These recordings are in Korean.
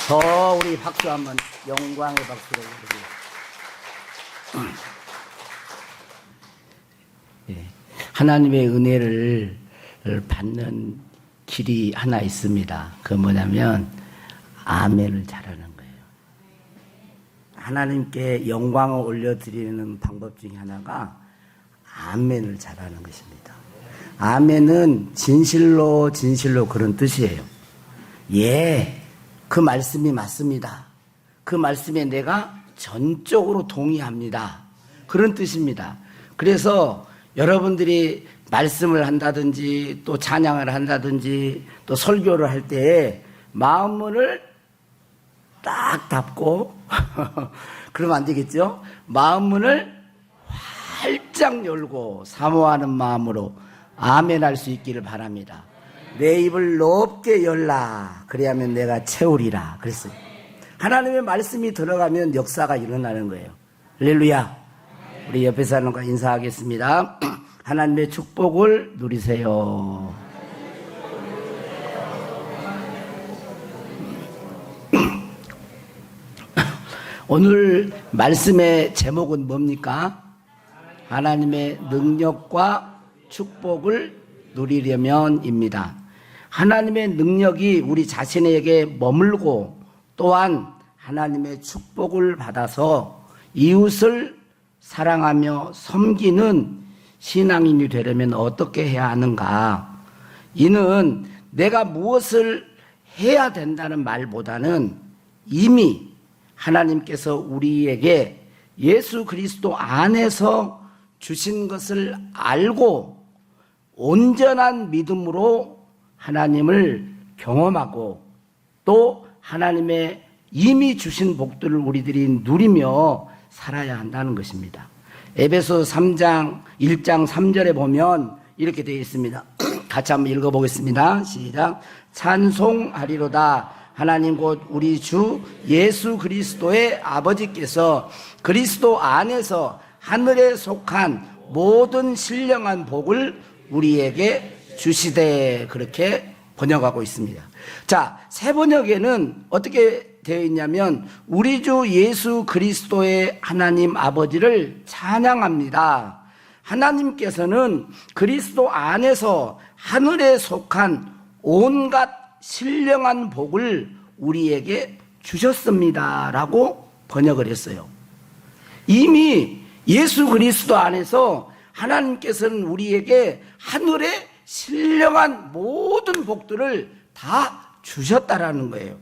더 우리 박수 한번 영광의 박수로 부르고. 예, 하나님의 은혜를 받는 길이 하나 있습니다. 그 뭐냐면 아멘을 잘하는 거예요. 하나님께 영광을 올려드리는 방법 중에 하나가 아멘을 잘하는 것입니다. 아멘은 진실로 그런 뜻이에요. 예, 그 말씀이 맞습니다. 그 말씀에 내가 전적으로 동의합니다. 그런 뜻입니다. 그래서 여러분들이 말씀을 한다든지 또 찬양을 한다든지 또 설교를 할 때 마음문을 딱 닫고 그러면 안 되겠죠? 마음문을 활짝 열고 사모하는 마음으로 아멘 할 수 있기를 바랍니다. 내 입을 높게 열라 그래야면 내가 채우리라 그랬어요. 하나님의 말씀이 들어가면 역사가 일어나는 거예요. 할렐루야. 우리 옆에 사람과 인사하겠습니다. 하나님의 축복을 누리세요. 오늘 말씀의 제목은 뭡니까? 하나님의 능력과 축복을 누리려면입니다. 하나님의 능력이 우리 자신에게 머물고 또한 하나님의 축복을 받아서 이웃을 사랑하며 섬기는 신앙인이 되려면 어떻게 해야 하는가? 이는 내가 무엇을 해야 된다는 말보다는 이미 하나님께서 우리에게 예수 그리스도 안에서 주신 것을 알고 온전한 믿음으로 하나님을 경험하고 또 하나님의 이미 주신 복들을 우리들이 누리며 살아야 한다는 것입니다. 에베소 3장 1장 3절에 보면 이렇게 되어 있습니다. 같이 한번 읽어보겠습니다. 시작. 찬송하리로다 하나님 곧 우리 주 예수 그리스도의 아버지께서 그리스도 안에서 하늘에 속한 모든 신령한 복을 우리에게 주시되 그렇게 번역하고 있습니다. 자, 새 번역에는 어떻게 되어 있냐면 우리 주 예수 그리스도의 하나님 아버지를 찬양합니다. 하나님께서는 그리스도 안에서 하늘에 속한 온갖 신령한 복을 우리에게 주셨습니다 라고 번역을 했어요. 이미 예수 그리스도 안에서 하나님께서는 우리에게 하늘의 신령한 모든 복들을 다 주셨다라는 거예요.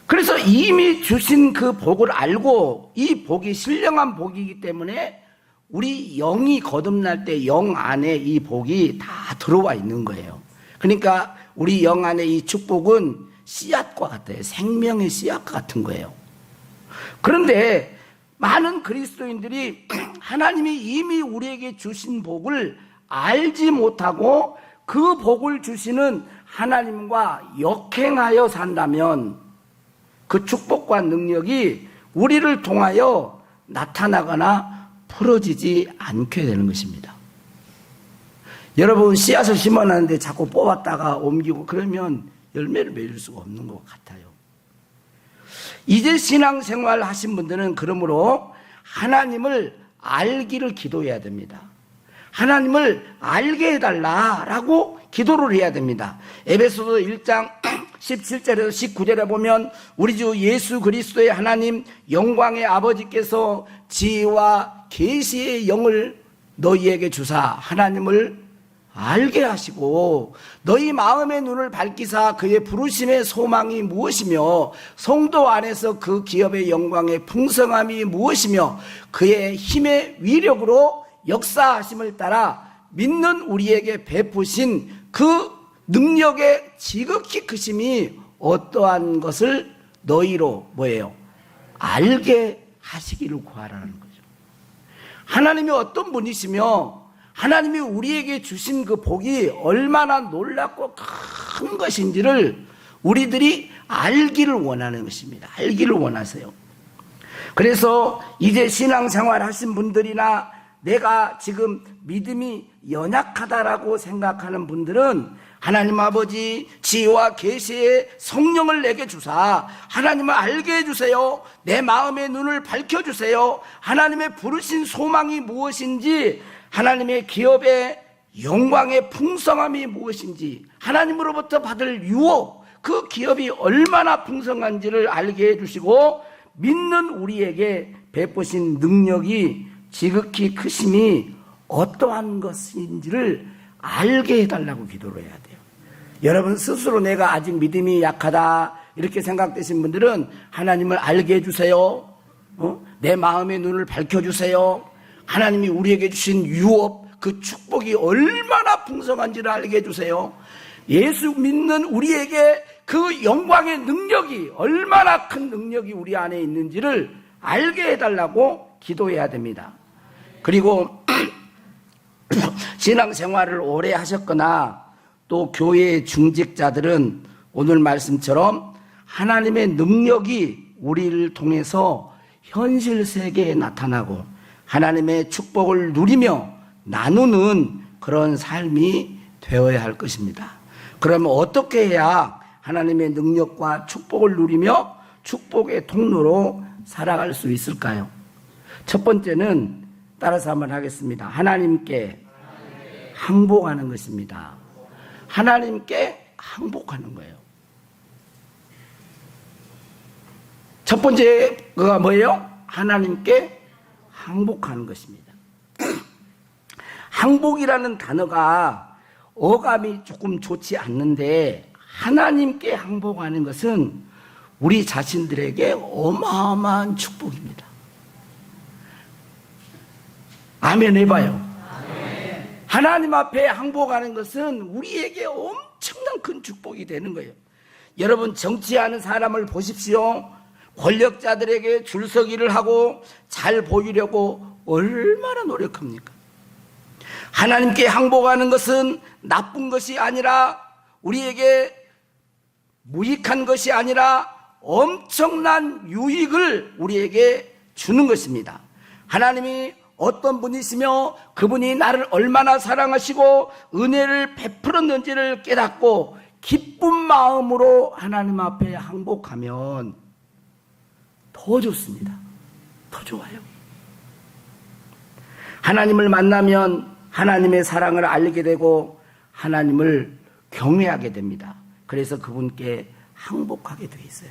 그래서 이미 주신 그 복을 알고 이 복이 신령한 복이기 때문에 우리 영이 거듭날 때 영 안에 이 복이 다 들어와 있는 거예요. 그러니까 우리 영 안에 이 축복은 씨앗과 같아요. 생명의 씨앗과 같은 거예요. 그런데 많은 그리스도인들이 하나님이 이미 우리에게 주신 복을 알지 못하고 그 복을 주시는 하나님과 역행하여 산다면 그 축복과 능력이 우리를 통하여 나타나거나 풀어지지 않게 되는 것입니다. 여러분 씨앗을 심어놨는데 자꾸 뽑았다가 옮기고 그러면 열매를 맺을 수가 없는 것 같아요. 이제 신앙생활 하신 분들은 그러므로 하나님을 알기를 기도해야 됩니다. 하나님을 알게 해달라라고 기도를 해야 됩니다. 에베소서 1장 17절에서 19절에 보면 우리 주 예수 그리스도의 하나님 영광의 아버지께서 지혜와 계시의 영을 너희에게 주사 하나님을 알게 하시고 너희 마음의 눈을 밝히사 그의 부르심의 소망이 무엇이며 성도 안에서 그 기업의 영광의 풍성함이 무엇이며 그의 힘의 위력으로 역사하심을 따라 믿는 우리에게 베푸신 그 능력의 지극히 크심이 어떠한 것을 너희로 뭐예요? 알게 하시기를 구하라는 거죠. 하나님이 어떤 분이시며 하나님이 우리에게 주신 그 복이 얼마나 놀랍고 큰 것인지를 우리들이 알기를 원하는 것입니다. 알기를 원하세요. 그래서 이제 신앙생활 하신 분들이나 내가 지금 믿음이 연약하다라고 생각하는 분들은 하나님 아버지 지혜와 계시의 성령을 내게 주사 하나님을 알게 해주세요. 내 마음의 눈을 밝혀주세요. 하나님의 부르신 소망이 무엇인지, 하나님의 기업의 영광의 풍성함이 무엇인지, 하나님으로부터 받을 유업, 그 기업이 얼마나 풍성한지를 알게 해주시고, 믿는 우리에게 베푸신 능력이 지극히 크심이 어떠한 것인지를 알게 해달라고 기도를 해야 돼요. 여러분 스스로 내가 아직 믿음이 약하다 이렇게 생각되신 분들은 하나님을 알게 해주세요. 내 마음의 눈을 밝혀주세요. 하나님이 우리에게 주신 유업, 그 축복이 얼마나 풍성한지를 알게 해주세요. 예수 믿는 우리에게 그 영광의 능력이 얼마나 큰 능력이 우리 안에 있는지를 알게 해달라고 기도해야 됩니다. 그리고 신앙생활을 오래 하셨거나 또 교회의 중직자들은 오늘 말씀처럼 하나님의 능력이 우리를 통해서 현실 세계에 나타나고 하나님의 축복을 누리며 나누는 그런 삶이 되어야 할 것입니다. 그러면 어떻게 해야 하나님의 능력과 축복을 누리며 축복의 통로로 살아갈 수 있을까요? 첫 번째는 따라서 한번 하겠습니다. 하나님께 항복하는 것입니다. 하나님께 항복하는 거예요. 첫 번째가 뭐예요? 하나님께 항복하는 것입니다. 항복이라는 단어가 어감이 조금 좋지 않는데, 하나님께 항복하는 것은 우리 자신들에게 어마어마한 축복입니다. 아멘 해봐요. 하나님 앞에 항복하는 것은 우리에게 엄청난 큰 축복이 되는 거예요. 여러분 정치하는 사람을 보십시오. 권력자들에게 줄서기를 하고 잘 보이려고 얼마나 노력합니까? 하나님께 항복하는 것은 나쁜 것이 아니라, 우리에게 무익한 것이 아니라 엄청난 유익을 우리에게 주는 것입니다. 하나님이 어떤 분이시며 그분이 나를 얼마나 사랑하시고 은혜를 베풀었는지를 깨닫고 기쁜 마음으로 하나님 앞에 항복하면 더 좋습니다. 더 좋아요. 하나님을 만나면 하나님의 사랑을 알게 되고 하나님을 경외하게 됩니다. 그래서 그분께 항복하게 되어 있어요.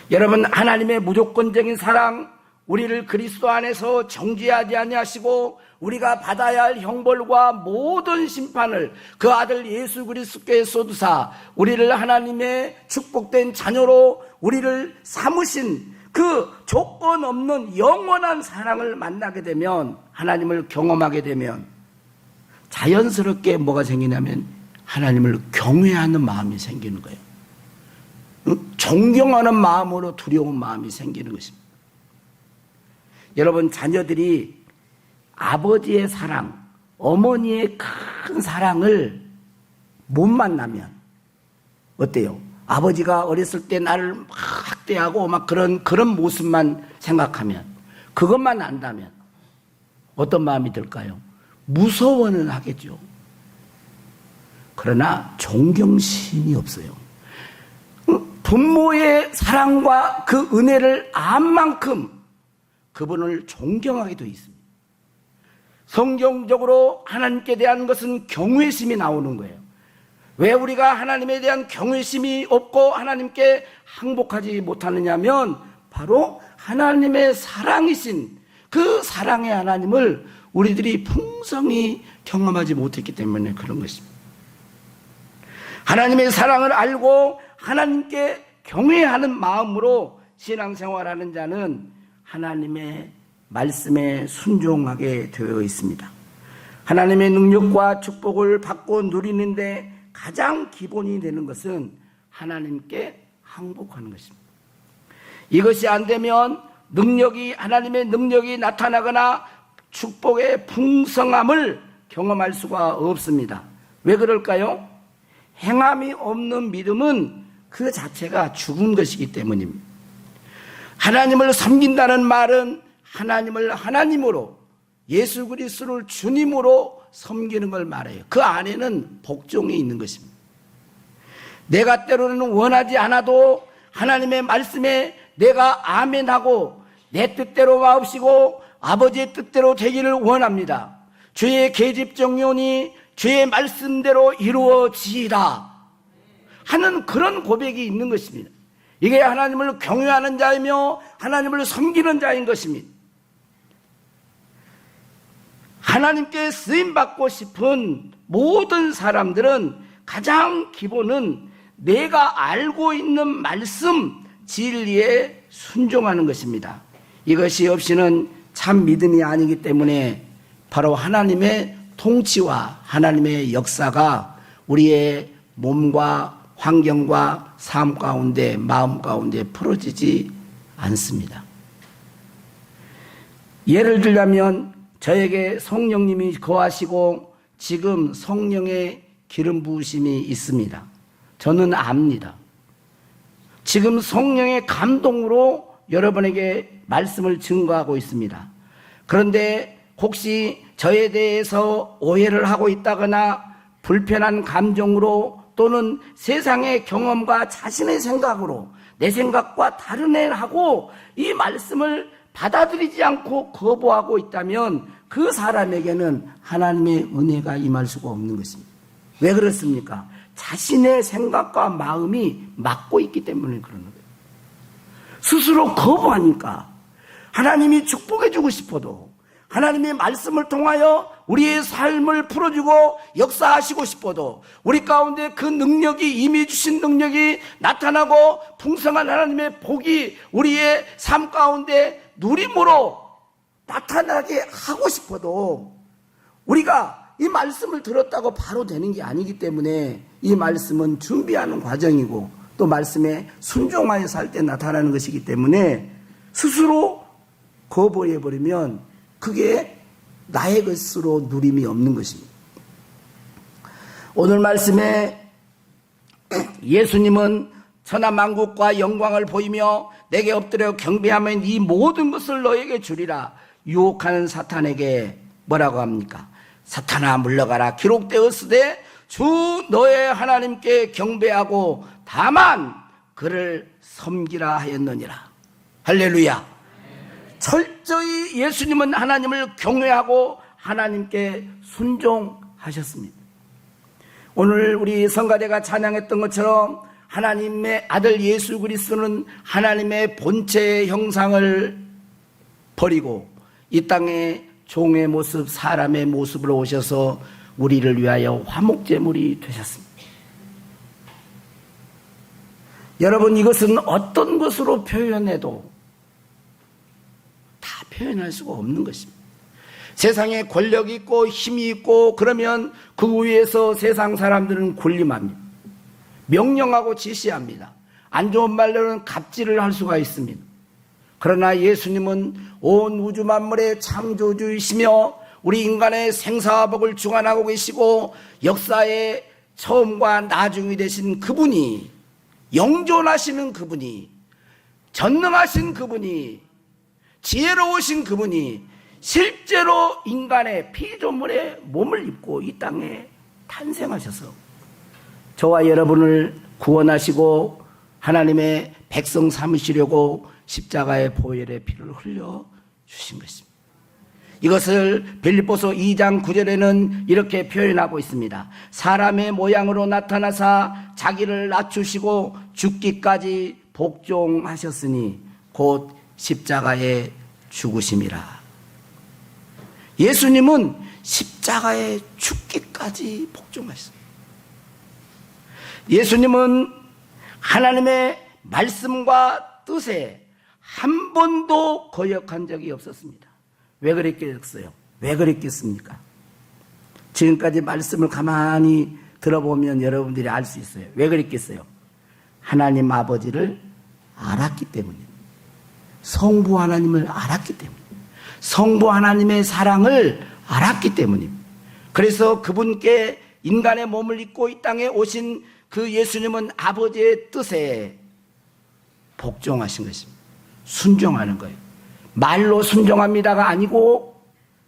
여러분, 하나님의 무조건적인 사랑, 우리를 그리스도 안에서 정죄하지 아니하시고 우리가 받아야 할 형벌과 모든 심판을 그 아들 예수 그리스도께 쏟으사 우리를 하나님의 축복된 자녀로 우리를 삼으신 그 조건 없는 영원한 사랑을 만나게 되면, 하나님을 경험하게 되면 자연스럽게 뭐가 생기냐면 하나님을 경외하는 마음이 생기는 거예요. 존경하는 마음으로 두려운 마음이 생기는 것입니다. 여러분, 자녀들이 아버지의 사랑, 어머니의 큰 사랑을 못 만나면 어때요? 아버지가 어렸을 때 나를 막 학대하고 막 그런 모습만 생각하면, 그것만 안다면 어떤 마음이 들까요? 무서워는 하겠죠. 그러나 존경심이 없어요. 부모의 사랑과 그 은혜를 안 만큼 그분을 존경하게 되어 있습니다. 성경적으로 하나님께 대한 것은 경외심이 나오는 거예요. 왜 우리가 하나님에 대한 경외심이 없고 하나님께 항복하지 못하느냐면, 바로 하나님의 사랑이신 그 사랑의 하나님을 우리들이 풍성히 경험하지 못했기 때문에 그런 것입니다. 하나님의 사랑을 알고 하나님께 경외하는 마음으로 신앙생활하는 자는 하나님의 말씀에 순종하게 되어 있습니다. 하나님의 능력과 축복을 받고 누리는데 가장 기본이 되는 것은 하나님께 항복하는 것입니다. 이것이 안 되면 하나님의 능력이 나타나거나 축복의 풍성함을 경험할 수가 없습니다. 왜 그럴까요? 행함이 없는 믿음은 그 자체가 죽은 것이기 때문입니다. 하나님을 섬긴다는 말은 하나님을 하나님으로, 예수 그리스도를 주님으로 섬기는 걸 말해요. 그 안에는 복종이 있는 것입니다. 내가 때로는 원하지 않아도 하나님의 말씀에 내가 아멘하고 내 뜻대로 마옵시고 아버지의 뜻대로 되기를 원합니다. 주의 계집정론이 주의 말씀대로 이루어지이다 하는 그런 고백이 있는 것입니다. 이게 하나님을 경외하는 자이며 하나님을 섬기는 자인 것입니다. 하나님께 쓰임받고 싶은 모든 사람들은 가장 기본은 내가 알고 있는 말씀, 진리에 순종하는 것입니다. 이것이 없이는 참 믿음이 아니기 때문에 바로 하나님의 통치와 하나님의 역사가 우리의 몸과 환경과 삶 가운데, 마음 가운데 풀어지지 않습니다. 예를 들자면 저에게 성령님이 거하시고 지금 성령의 기름 부으심이 있습니다. 저는 압니다. 지금 성령의 감동으로 여러분에게 말씀을 증거하고 있습니다. 그런데 혹시 저에 대해서 오해를 하고 있다거나 불편한 감정으로 또는 세상의 경험과 자신의 생각으로 내 생각과 다른 애하고 이 말씀을 받아들이지 않고 거부하고 있다면 그 사람에게는 하나님의 은혜가 임할 수가 없는 것입니다. 왜 그렇습니까? 자신의 생각과 마음이 맞고 있기 때문에 그러는 거예요. 스스로 거부하니까 하나님이 축복해 주고 싶어도 하나님의 말씀을 통하여 우리의 삶을 풀어주고 역사하시고 싶어도 우리 가운데 그 능력이 임해 주신 능력이 나타나고 풍성한 하나님의 복이 우리의 삶 가운데 누림으로 나타나게 하고 싶어도 우리가 이 말씀을 들었다고 바로 되는 게 아니기 때문에 이 말씀은 준비하는 과정이고 또 말씀에 순종하여 살 때 나타나는 것이기 때문에 스스로 거부해버리면 그게 나의 것으로 누림이 없는 것입니다. 오늘 말씀에 예수님은 천하만국과 영광을 보이며 내게 엎드려 경배하면 이 모든 것을 너에게 주리라 유혹하는 사탄에게 뭐라고 합니까? 사탄아 물러가라 기록되었으되 주 너의 하나님께 경배하고 다만 그를 섬기라 하였느니라. 할렐루야. 철저히 예수님은 하나님을 경외하고 하나님께 순종하셨습니다. 오늘 우리 성가대가 찬양했던 것처럼 하나님의 아들 예수 그리스도는 하나님의 본체의 형상을 버리고 이 땅에 종의 모습, 사람의 모습으로 오셔서 우리를 위하여 화목제물이 되셨습니다. 여러분, 이것은 어떤 것으로 표현해도 다 표현할 수가 없는 것입니다. 세상에 권력이 있고 힘이 있고 그러면 그 위에서 세상 사람들은 군림합니다. 명령하고 지시합니다. 안 좋은 말로는 갑질을 할 수가 있습니다. 그러나 예수님은 온 우주 만물의 창조주이시며 우리 인간의 생사복을 주관하고 계시고 역사의 처음과 나중이 되신 그분이, 영존하시는 그분이, 전능하신 그분이, 지혜로우신 그분이 실제로 인간의 피조물의 몸을 입고 이 땅에 탄생하셔서 저와 여러분을 구원하시고 하나님의 백성 삼으시려고 십자가의 보혈의 피를 흘려 주신 것입니다. 이것을 빌립보서 2장 9절에는 이렇게 표현하고 있습니다. 사람의 모양으로 나타나사 자기를 낮추시고 죽기까지 복종하셨으니 곧 십자가에 죽으심이라. 예수님은 십자가에 죽기까지 복종하셨습니다. 예수님은 하나님의 말씀과 뜻에 한 번도 거역한 적이 없었습니다. 왜 그랬겠어요? 왜 그랬겠습니까? 지금까지 말씀을 가만히 들어보면 여러분들이 알 수 있어요. 왜 그랬겠어요? 하나님 아버지를 알았기 때문입니다. 성부 하나님을 알았기 때문입니다. 성부 하나님의 사랑을 알았기 때문입니다. 그래서 그분께 인간의 몸을 입고 이 땅에 오신 그 예수님은 아버지의 뜻에 복종하신 것입니다. 순종하는 거예요. 말로 순종합니다가 아니고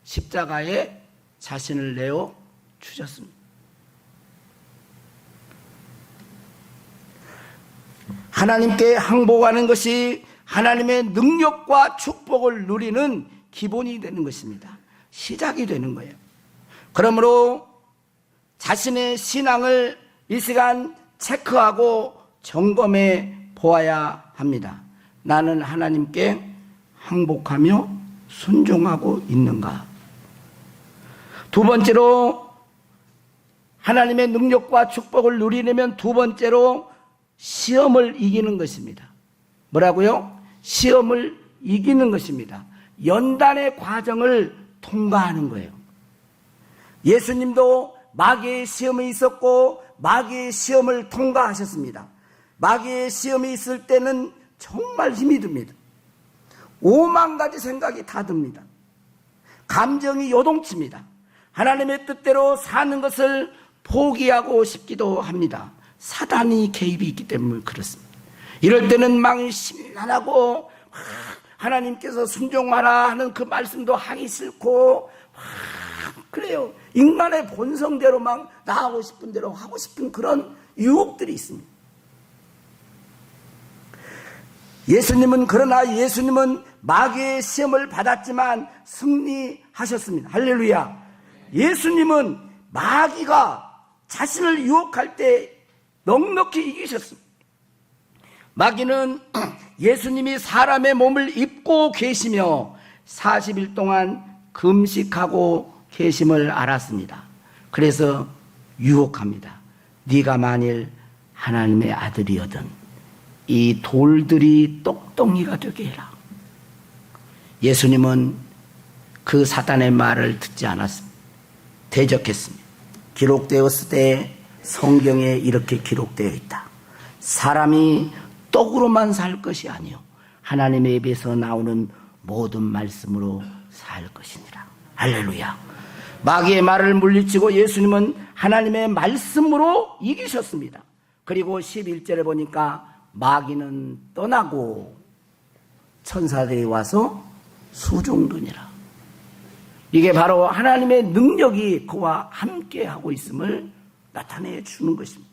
십자가에 자신을 내어 주셨습니다. 하나님께 항복하는 것이 하나님의 능력과 축복을 누리는 기본이 되는 것입니다. 시작이 되는 거예요. 그러므로 자신의 신앙을 이 시간 체크하고 점검해 보아야 합니다. 나는 하나님께 항복하며 순종하고 있는가? 두 번째로 하나님의 능력과 축복을 누리려면 두 번째로 시험을 이기는 것입니다. 뭐라고요? 시험을 이기는 것입니다. 연단의 과정을 통과하는 거예요. 예수님도 마귀의 시험이 있었고 마귀의 시험을 통과하셨습니다. 마귀의 시험이 있을 때는 정말 힘이 듭니다. 5만 가지 생각이 다 듭니다. 감정이 요동칩니다. 하나님의 뜻대로 사는 것을 포기하고 싶기도 합니다. 사단이 개입이 있기 때문에 그렇습니다. 이럴 때는 마음이 심란하고 하나님께서 순종하라 하는 그 말씀도 하기 싫고 그래요. 인간의 본성대로 막 나하고 싶은 대로 하고 싶은 그런 유혹들이 있습니다. 그러나 예수님은 마귀의 시험을 받았지만 승리하셨습니다. 할렐루야. 예수님은 마귀가 자신을 유혹할 때 넉넉히 이기셨습니다. 마귀는 예수님이 사람의 몸을 입고 계시며 40일 동안 금식하고 계심을 알았습니다. 그래서 유혹합니다. 네가 만일 하나님의 아들이거든 이 돌들이 떡덩이가 되게 해라. 예수님은 그 사단의 말을 듣지 않았습니다. 대적했습니다. 기록되었을 때 성경에 이렇게 기록되어 있다. 사람이 떡으로만 살 것이 아니요 하나님의 입에서 나오는 모든 말씀으로 살 것이니라. 할렐루야. 마귀의 말을 물리치고 예수님은 하나님의 말씀으로 이기셨습니다. 그리고 11절에 보니까 마귀는 떠나고 천사들이 와서 수종드니라. 이게 바로 하나님의 능력이 그와 함께하고 있음을 나타내 주는 것입니다.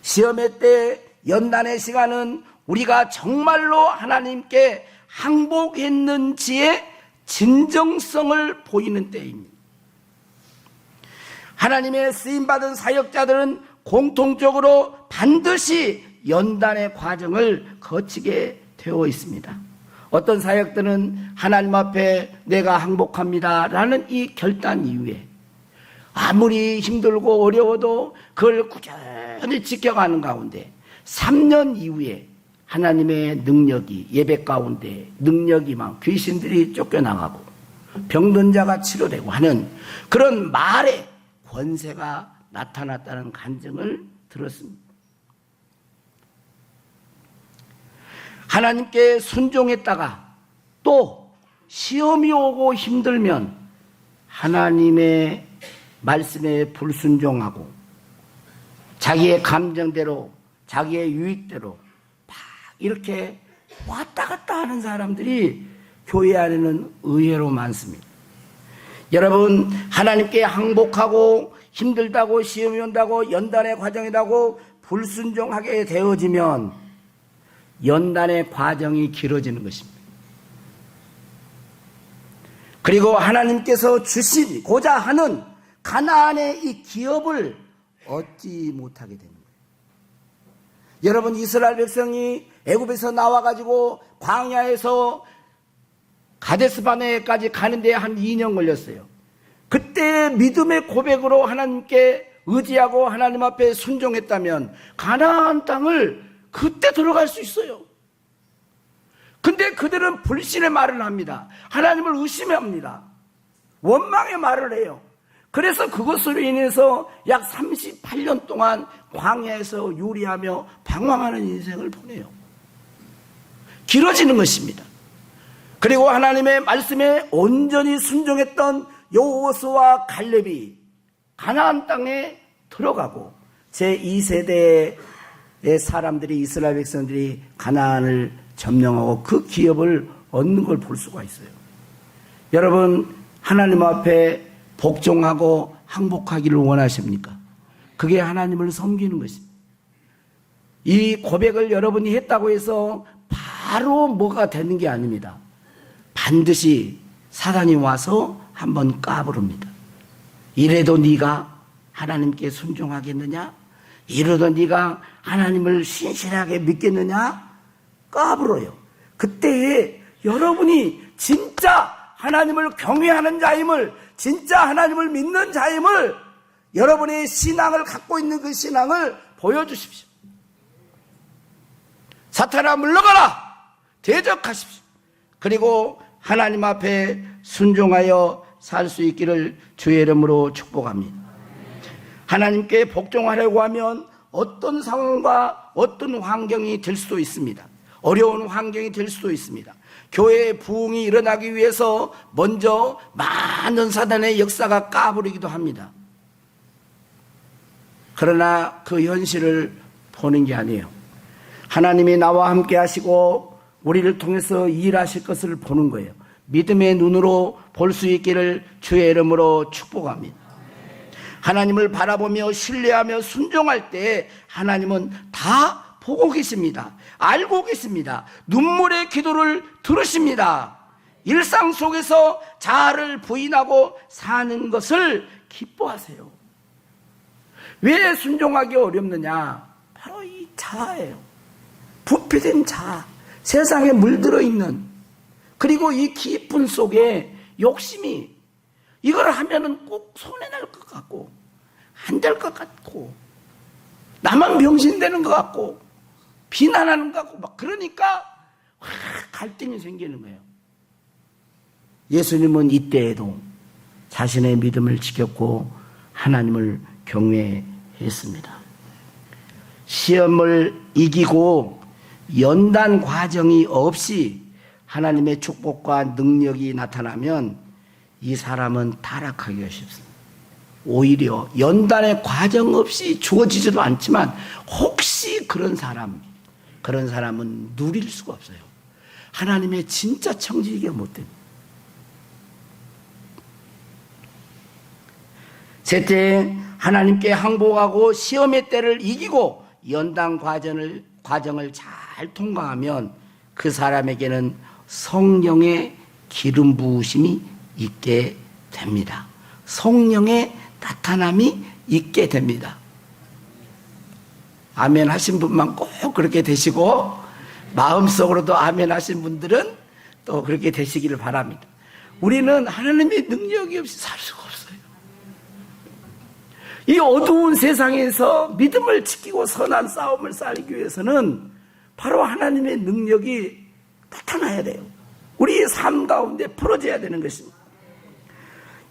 시험의 때 연단의 시간은 우리가 정말로 하나님께 항복했는지의 진정성을 보이는 때입니다. 하나님의 쓰임받은 사역자들은 공통적으로 반드시 연단의 과정을 거치게 되어 있습니다. 어떤 사역들은 하나님 앞에 내가 항복합니다 라는 이 결단 이후에 아무리 힘들고 어려워도 그걸 꾸준히 지켜가는 가운데 3년 이후에 하나님의 능력이 예배 가운데 능력이 막 귀신들이 쫓겨나가고 병든 자가 치료되고 하는 그런 말의 권세가 나타났다는 간증을 들었습니다. 하나님께 순종했다가 또 시험이 오고 힘들면 하나님의 말씀에 불순종하고 자기의 감정대로 자기의 유익대로 막 이렇게 왔다 갔다 하는 사람들이 교회 안에는 의외로 많습니다. 여러분, 하나님께 항복하고 힘들다고 시험이 온다고 연단의 과정이라고 불순종하게 되어지면 연단의 과정이 길어지는 것입니다. 그리고 하나님께서 주시고자 하는 가나안의 이 기업을 얻지 못하게 됩니다. 여러분, 이스라엘 백성이 애굽에서 나와가지고 광야에서 가데스바네까지 가는데 한 2년 걸렸어요. 그때 믿음의 고백으로 하나님께 의지하고 하나님 앞에 순종했다면 가나안 땅을 그때 들어갈 수 있어요. 근데 그들은 불신의 말을 합니다. 하나님을 의심합니다. 원망의 말을 해요. 그래서 그것으로 인해서 약 38년 동안 광야에서 요리하며 방황하는 인생을 보내요. 길어지는 것입니다. 그리고 하나님의 말씀에 온전히 순종했던 여호수아와 갈렙이 가나안 땅에 들어가고 제2세대의 사람들이 이스라엘 백성들이 가나안을 점령하고 그 기업을 얻는 걸 볼 수가 있어요. 여러분, 하나님 앞에 복종하고 항복하기를 원하십니까? 그게 하나님을 섬기는 것입니다. 이 고백을 여러분이 했다고 해서 바로 뭐가 되는 게 아닙니다. 반드시 사단이 와서 한번 까부릅니다. 이래도 네가 하나님께 순종하겠느냐? 이래도 네가 하나님을 신실하게 믿겠느냐? 까불어요. 그때 여러분이 진짜 하나님을 경외하는 자임을, 진짜 하나님을 믿는 자임을, 여러분의 신앙을 갖고 있는 그 신앙을 보여주십시오. 사탄아 물러가라! 대적하십시오. 그리고 하나님 앞에 순종하여 살 수 있기를 주의 이름으로 축복합니다. 하나님께 복종하려고 하면 어떤 상황과 어떤 환경이 될 수도 있습니다. 어려운 환경이 될 수도 있습니다. 교회의 부흥이 일어나기 위해서 먼저 많은 사단의 역사가 까부리기도 합니다. 그러나 그 현실을 보는 게 아니에요. 하나님이 나와 함께 하시고 우리를 통해서 일하실 것을 보는 거예요. 믿음의 눈으로 볼 수 있기를 주의 이름으로 축복합니다. 하나님을 바라보며 신뢰하며 순종할 때 하나님은 다 보고 계십니다. 알고 계십니다. 눈물의 기도를 들으십니다. 일상 속에서 자아를 부인하고 사는 것을 기뻐하세요. 왜 순종하기 어렵느냐? 바로 이 자아예요. 부패된 자아, 세상에 물들어 있는, 그리고 이 깊은 속에 욕심이, 이걸 하면은 꼭 손해날 것 같고 안 될 것 같고 나만 병신되는 것 같고 비난하는 것 같고 막 그러니까 갈등이 생기는 거예요. 예수님은 이때에도 자신의 믿음을 지켰고 하나님을 경외했습니다. 시험을 이기고 연단 과정이 없이 하나님의 축복과 능력이 나타나면 이 사람은 타락하기가 쉽습니다. 오히려 연단의 과정 없이 주어지지도 않지만 혹시 그런 사람은 누릴 수가 없어요. 하나님의 진짜 청지기가 못 됩니다. 셋째, 하나님께 항복하고 시험의 때를 이기고 연단 과정을 잘 통과하면 그 사람에게는 성령의 기름 부으심이 있게 됩니다. 성령의 나타남이 있게 됩니다. 아멘 하신 분만 꼭 그렇게 되시고 마음속으로도 아멘 하신 분들은 또 그렇게 되시기를 바랍니다. 우리는 하나님의 능력이 없이 살 수가 없어요. 이 어두운 세상에서 믿음을 지키고 선한 싸움을 싸기 위해서는 바로 하나님의 능력이 나타나야 돼요. 우리의 삶 가운데 풀어져야 되는 것입니다.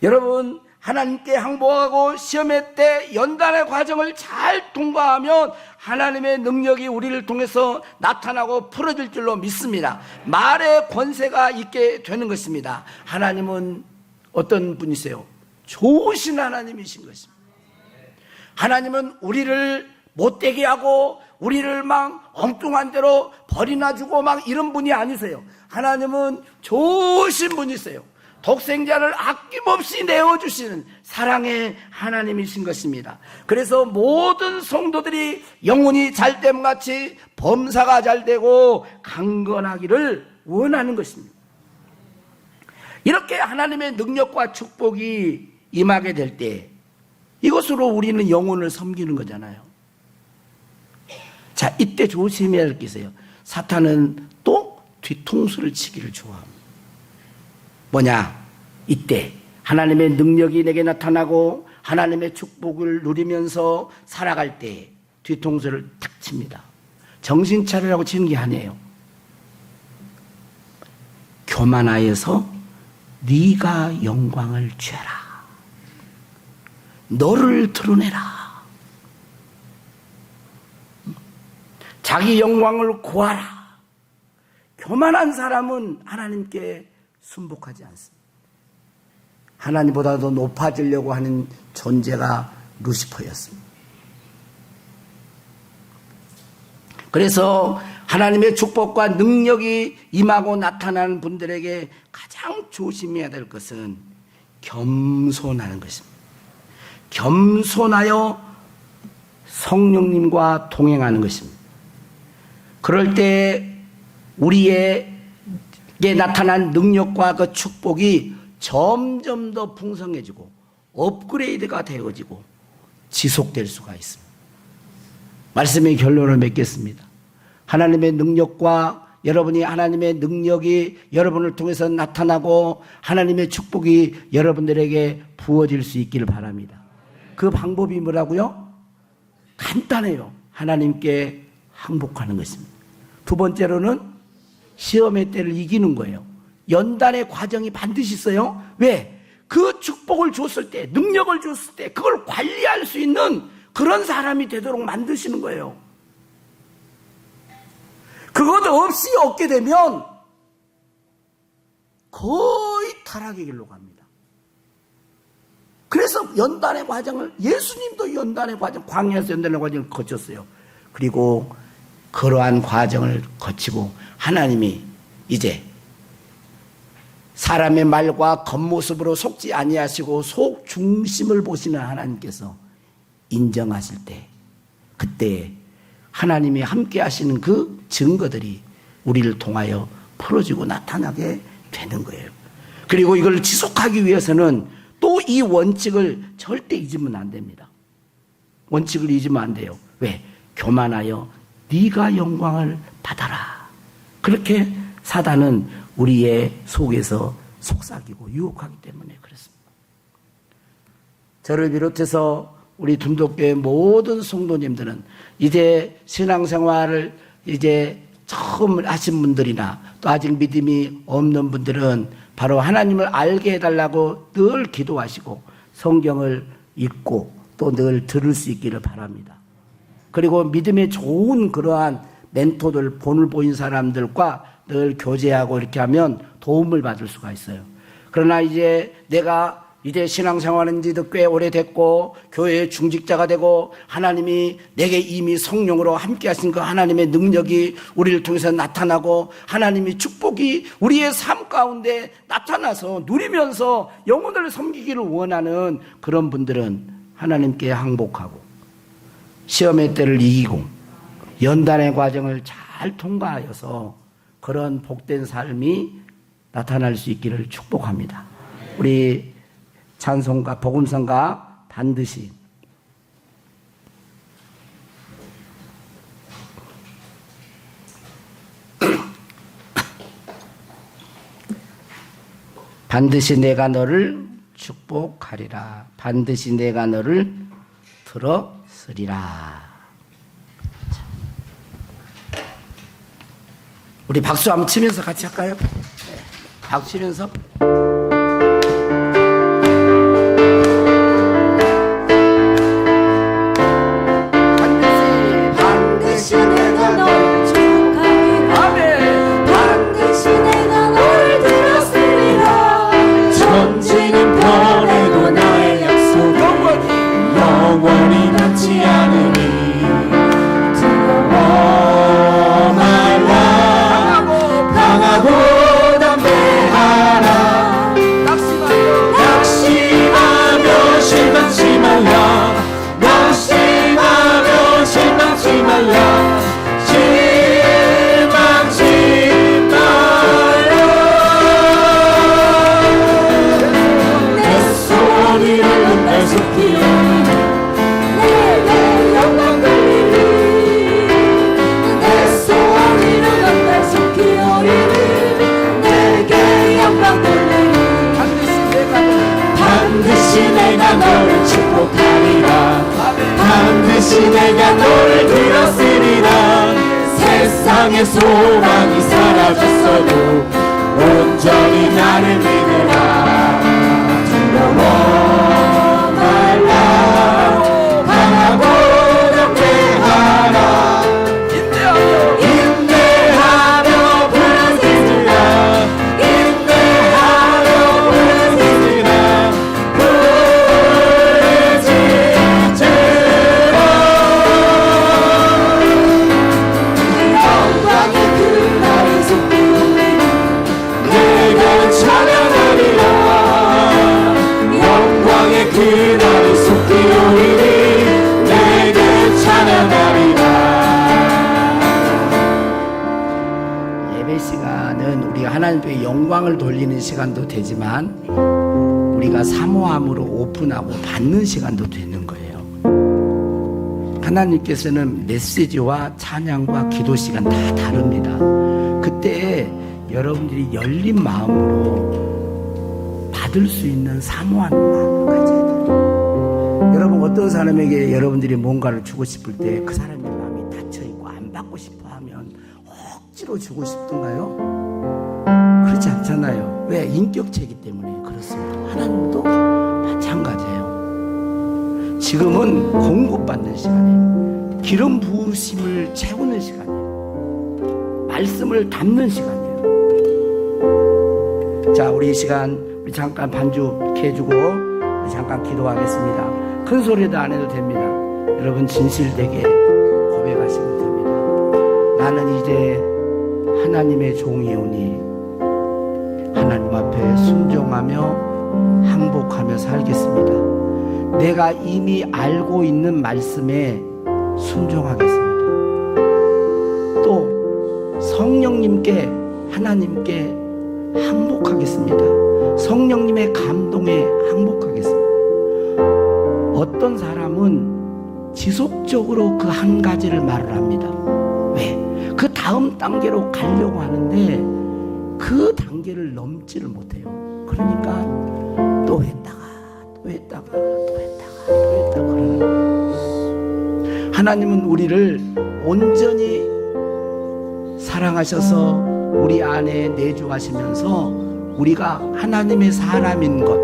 여러분, 하나님께 항복하고 시험의 때 연단의 과정을 잘 통과하면 하나님의 능력이 우리를 통해서 나타나고 풀어질 줄로 믿습니다. 말의 권세가 있게 되는 것입니다. 하나님은 어떤 분이세요? 좋으신 하나님이신 것입니다. 하나님은 우리를 못되게 하고 우리를 막 엉뚱한 대로 벌이나 주고 막 이런 분이 아니세요. 하나님은 좋으신 분이세요. 독생자를 아낌없이 내어주시는 사랑의 하나님이신 것입니다. 그래서 모든 성도들이 영혼이 잘됨같이 범사가 잘되고 강건하기를 원하는 것입니다. 이렇게 하나님의 능력과 축복이 임하게 될 때 이것으로 우리는 영혼을 섬기는 거잖아요. 자, 이때 조심해야 할 게 있어요. 사탄은 또 뒤통수를 치기를 좋아합니다. 뭐냐? 이때 하나님의 능력이 내게 나타나고 하나님의 축복을 누리면서 살아갈 때 뒤통수를 탁 칩니다. 정신 차리라고 치는 게 아니에요. 교만하여서 네가 영광을 죄라. 너를 드러내라. 자기 영광을 구하라. 교만한 사람은 하나님께 순복하지 않습니다. 하나님보다 더 높아지려고 하는 존재가 루시퍼였습니다. 그래서 하나님의 축복과 능력이 임하고 나타나는 분들에게 가장 조심해야 될 것은 겸손하는 것입니다. 겸손하여 성령님과 동행하는 것입니다. 그럴 때 우리에게 나타난 능력과 그 축복이 점점 더 풍성해지고 업그레이드가 되어지고 지속될 수가 있습니다. 말씀의 결론을 맺겠습니다. 하나님의 능력과 여러분이 하나님의 능력이 여러분을 통해서 나타나고 하나님의 축복이 여러분들에게 부어질 수 있기를 바랍니다. 그 방법이 뭐라고요? 간단해요. 하나님께 항복하는 것입니다. 두 번째로는 시험의 때를 이기는 거예요. 연단의 과정이 반드시 있어요. 왜? 그 축복을 줬을 때, 능력을 줬을 때 그걸 관리할 수 있는 그런 사람이 되도록 만드시는 거예요. 그것 없이 얻게 되면 거의 타락의 길로 갑니다. 그래서 연단의 과정을, 예수님도 연단의 과정, 광야에서 연단의 과정을 거쳤어요. 그리고 그러한 과정을 거치고 하나님이 이제 사람의 말과 겉모습으로 속지 아니하시고 속 중심을 보시는 하나님께서 인정하실 때, 그때 하나님이 함께 하시는 그 증거들이 우리를 통하여 풀어지고 나타나게 되는 거예요. 그리고 이걸 지속하기 위해서는 또 이 원칙을 절대 잊으면 안 됩니다. 원칙을 잊으면 안 돼요. 왜? 교만하여 네가 영광을 받아라. 그렇게 사단은 우리의 속에서 속삭이고 유혹하기 때문에 그렇습니다. 저를 비롯해서 우리 둔독교회 모든 성도님들은 이제 신앙생활을 이제 처음 하신 분들이나 또 아직 믿음이 없는 분들은 바로 하나님을 알게 해달라고 늘 기도하시고 성경을 읽고 또 늘 들을 수 있기를 바랍니다. 그리고 믿음의 좋은 그러한 멘토들, 본을 보인 사람들과 늘 교제하고 이렇게 하면 도움을 받을 수가 있어요. 그러나 이제 내가 이제 신앙생활한 지도 꽤 오래됐고 교회의 중직자가 되고 하나님이 내게 이미 성령으로 함께 하신 그 하나님의 능력이 우리를 통해서 나타나고 하나님의 축복이 우리의 삶 가운데 나타나서 누리면서 영혼을 섬기기를 원하는 그런 분들은 하나님께 항복하고 시험의 때를 이기고 연단의 과정을 잘 통과하여서 그런 복된 삶이 나타날 수 있기를 축복합니다. 우리 찬송가, 복음성가 반드시 반드시 내가 너를 축복하리라. 반드시 내가 너를 들었으리라. 우리 박수 한번 치면서 같이 할까요? 네. 박수 치면서. 반드시 내가 너를 들었으리라. 세상의 소망이 사라졌어도 온전히 나를 믿으라. 두려워 말라. 강하고 담대하라. 인내하며 부르짖으라. 인내하며 부르짖으라. 영광의 그날이 속히 오리니 내가 찬양하리. 찬양하리라. 예배 시간은 우리가 하나님께 영광을 돌리는 시간도 되지만 우리가 사모함으로 오픈하고 받는 시간도 되는 거예요. 하나님께서는 메시지와 찬양과 기도 시간 다 다릅니다. 그때 여러분들이 열린 마음으로 받을 수 있는 사모하는 마음을 가져야 돼요. 여러분, 어떤 사람에게 여러분들이 뭔가를 주고 싶을 때 그 사람의 마음이 닫혀있고 안 받고 싶어 하면 억지로 주고 싶던가요? 그렇지 않잖아요. 왜? 인격체이기 때문에 그렇습니다. 하나님도 마찬가지예요. 지금은 공급받는 시간이에요. 기름 부으심을 채우는 시간이에요. 말씀을 담는 시간이에요. 자, 우리 이 시간 우리 잠깐 반주 이렇게 해주고 우리 잠깐 기도하겠습니다. 큰 소리도 안 해도 됩니다. 여러분 진실되게 고백하시면 됩니다. 나는 이제 하나님의 종이오니 하나님 앞에 순종하며 항복하며 살겠습니다. 내가 이미 알고 있는 말씀에 순종하겠습니다. 또 성령님께 하나님께 항복하겠습니다. 성령님의 감동에 항복하겠습니다. 어떤 사람은 지속적으로 그 한 가지를 말을 합니다. 왜? 그 다음 단계로 가려고 하는데 그 단계를 넘지를 못해요. 그러니까 또 했다가 그러는 거예요. 하나님은 우리를 온전히 사랑하셔서 우리 안에 내주하시면서 우리가 하나님의 사람인 것,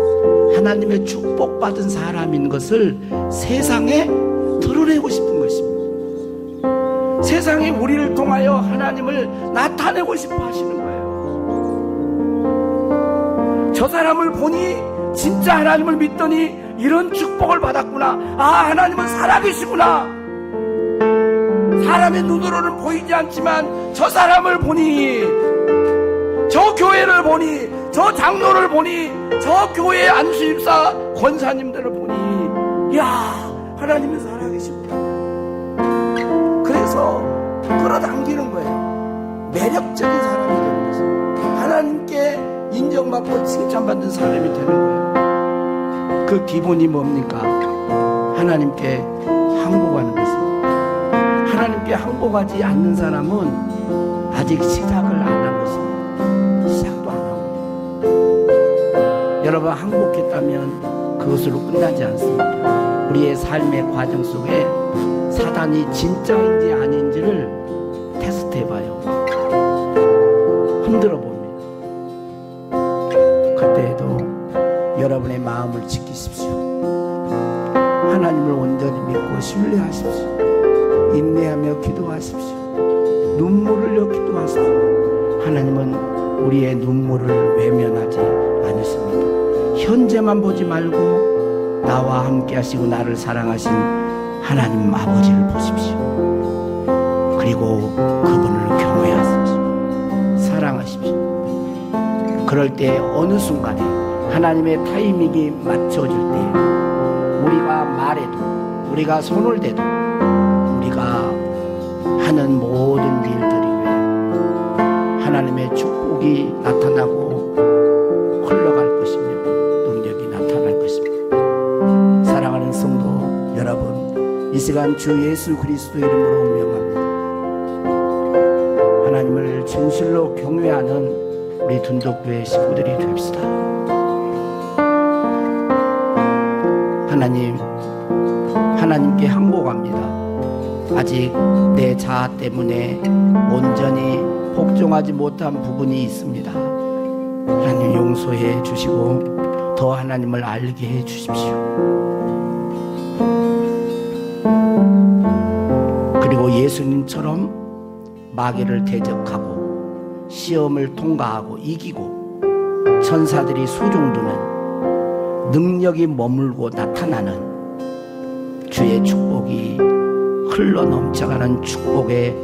하나님의 축복받은 사람인 것을 세상에 드러내고 싶은 것입니다. 세상에 우리를 통하여 하나님을 나타내고 싶어 하시는 거예요. 저 사람을 보니 진짜 하나님을 믿더니 이런 축복을 받았구나. 아, 하나님은 살아계시구나. 사람의 눈으로는 보이지 않지만 저 사람을 보니, 저 교회를 보니, 저 장로를 보니, 저 교회 안수입사 권사님들을 보니, 야, 하나님은 살아계시구나. 그래서 끌어당기는 거예요. 매력적인 사람이 되는 것입니다. 하나님께 인정받고 칭찬받는 사람이 되는 거예요. 그 기본이 뭡니까? 하나님께 항복하는 것입니다. 하나님께 항복하지 않는 사람은 아직 시작을 안 한 것입니다. 시작도 안 하고. 여러분, 항복했다면 그것으로 끝나지 않습니다. 우리의 삶의 과정 속에 사단이 진짜인지 아닌지를 테스트해봐요. 흔들어 봅니다. 그때에도 여러분의 마음을 지키십시오. 하나님을 온전히 믿고 신뢰하십시오. 인내하며 기도하십시오. 눈물을 흘려 기도하십시오. 하나님은 우리의 눈물을 외면하지 않으십니다. 현재만 보지 말고 나와 함께 하시고 나를 사랑하신 하나님 아버지를 보십시오. 그리고 그분을 경외하십시오. 사랑하십시오. 그럴 때 어느 순간에 하나님의 타이밍이 맞춰질 때 우리가 말해도, 우리가 손을 대도, 우리가 하는 모든 일들이 하나님의 축복이 나타나고 흘러갈 것이며 능력이 나타날 것입니다. 사랑하는 성도 여러분, 이 시간 주 예수 그리스도 이름으로 명합니다. 하나님을 진실로 경외하는 우리 둔덕교회 식구들이 됩시다. 하나님께 항복합니다. 아직 내 자아 때문에 온전히 복종하지 못한 부분이 있습니다. 하나님 용서해 주시고 더 하나님을 알게 해 주십시오. 그리고 예수님처럼 마귀를 대적하고 시험을 통과하고 이기고 천사들이 수종두는 능력이 머물고 나타나는 주의 축복이 흘러 넘쳐가는 축복의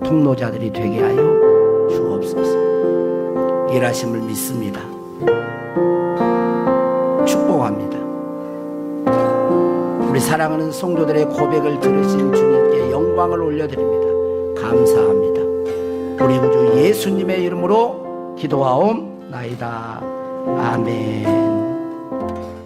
통로자들이 되게 하여 주옵소서. 일하심을 믿습니다. 축복합니다. 우리 우리 사랑하는 성도들의 고백을 들으신 주님께 영광을 올려드립니다. 감사합니다. 우리 구주 예수님의 이름으로 기도하옵나이다. 아멘.